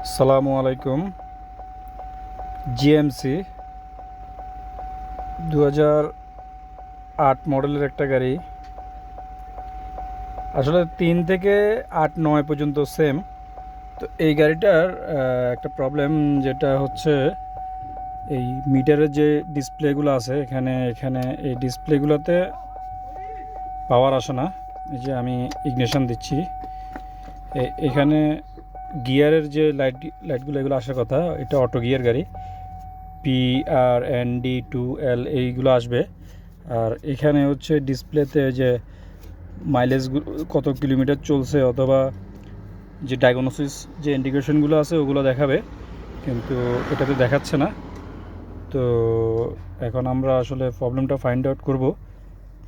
আসসালামু আলাইকুম। জিএমসি 2008 মডেলের একটা গাড়ি। আসলে 3 থেকে 8-9 পর্যন্ত সেম। তো এই গাড়িটার একটা প্রবলেম যেটা হচ্ছে এই মিটারের যে ডিসপ্লেগুলো আছে এখানে এখানে এই ডিসপ্লেগুলোতে পাওয়ার আসে না। এই যে আমি ইগনিশন দিচ্ছি, এখানে গিয়ারের যে লাইটগুলো এগুলো আসার কথা, এটা অটো গিয়ার গাড়ি, PRND2L এইগুলো আসবে। আর এখানে হচ্ছে ডিসপ্লেতে যে মাইলেজ কত কিলোমিটার চলছে অথবা যে ডায়াগনোসিস যে ইন্ডিকেশনগুলো আছে ওগুলো দেখাবে, কিন্তু এটাতে দেখাচ্ছে না। তো এখন আমরা আসলে প্রবলেমটা ফাইন্ড আউট করব।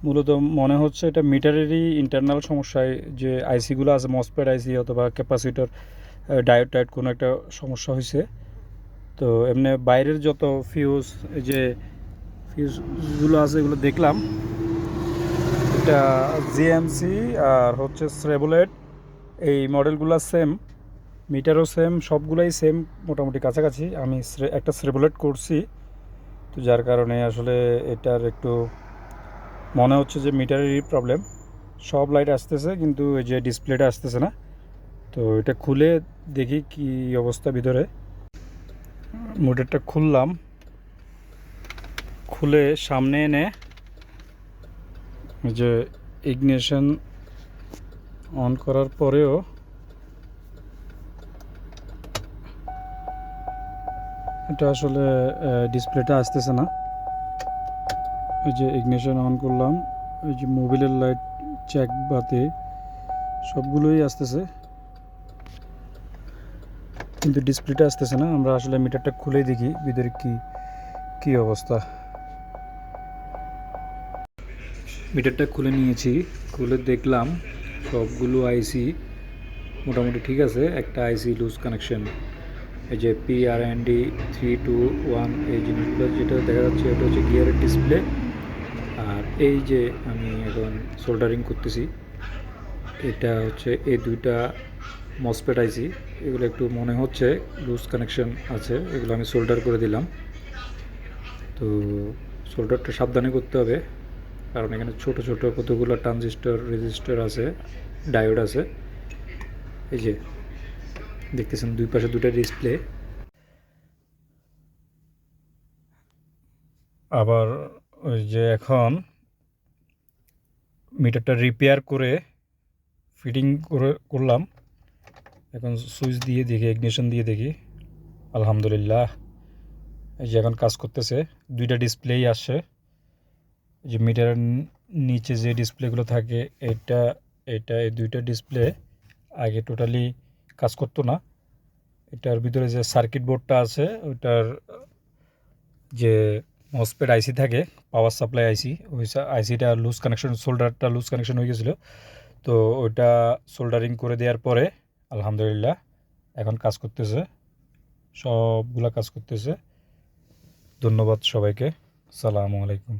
মূলত মনে হচ্ছে এটা মিটারেরই ইন্টারনাল সমস্যায়, যে আইসিগুলো আছে মসপেট আইসি অথবা ক্যাপাসিটর ডায়োড টায়োড কোনো একটা সমস্যা হয়েছে। তো এমনি বাইরের যত ফিউজ যে ফিউজগুলো আছে এগুলো দেখলাম, এটা জিএমসি আর হচ্ছে শ্রেবোলেট এই মডেলগুলো সেম, মিটারও সেম, সবগুলাই সেম মোটামুটি কাছাকাছি। আমি একটা শ্রেবোলেট করছি, তো যার কারণে আসলে এটার একটু মনে হচ্ছে যে মিটারেরই প্রবলেম। সব লাইট আসতেছে কিন্তু এই যে ডিসপ্লেটা আসতেছে না। তো এটা খুলে দেখি কি অবস্থা ভিতরে। মোটরটা খুললাম, খুলে সামনে এনে যে ইগনিশন অন করার পরেও এটা আসলে ডিসপ্লেটা আসতেছে না। এই যে ইগনিশন অন করলাম, এই যে মোবিলের লাইট, চেক বাতি সবগুলোই আসতেছে, কিন্তু ডিসপ্লেটা আসতেছে না। আমরা আসলে মিটারটা খুলেই দেখি ভিতরে কি কি অবস্থা। মিটারটা খুলে নিয়েছি, খুলে দেখলাম সবগুলো আইসি মোটামুটি ঠিক আছে। একটা আইসি লুজ কানেকশন, এই যে PRND321 এই জিনিসগুলো যেটা দেখা যাচ্ছে এটা হচ্ছে গিয়ারের ডিসপ্লে। আর এই যে আমি এখন সোল্ডারিং করতেছি, এটা হচ্ছে এই দুইটা মসপেট আইসি, এগুলো একটু মনে হচ্ছে লুজ কানেকশন আছে, এগুলো আমি সোল্ডার করে দিলাম। তো সোল্ডারটা সাবধানে করতে হবে, কারণ এখানে ছোট ছোট কতগুলো ট্রানজিস্টর রেজিস্টার আছে, ডায়োড আছে। এই যে দেখতেছেন দুই পাশে দুটো ডিসপ্লে। আবার ওই যে এখন মিটারটা রিপেয়ার করে ফিটিং করলাম। এখন সুইচ দিয়ে দেখি, ইগনিশন দিয়ে দেখি, আলহামদুলিল্লাহ এই যে এখন কাজ করতেছে। দুইটা ডিসপ্লেই আসছে। যে মিটারের নিচে যে ডিসপ্লেগুলো থাকে, এটা এটা এই দুইটা ডিসপ্লে আগে টোটালি কাজ করতো না। এটার ভিতরে যে সার্কিট বোর্ডটা আছে ওইটার যে মসপেট আইসি থাকে, পাওয়ার সাপ্লাই আইসি, ওই আইসিটা লুজ কানেকশন, সোল্ডারটা লুজ কানেকশন হয়ে গেছিলো। তো ওইটা সোল্ডারিং করে দেওয়ার পরে আলহামদুলিল্লাহ এখন কাজ করতেছে, সবগুলা কাজ করতেছে। ধন্যবাদ সবাইকে। আসসালামু আলাইকুম।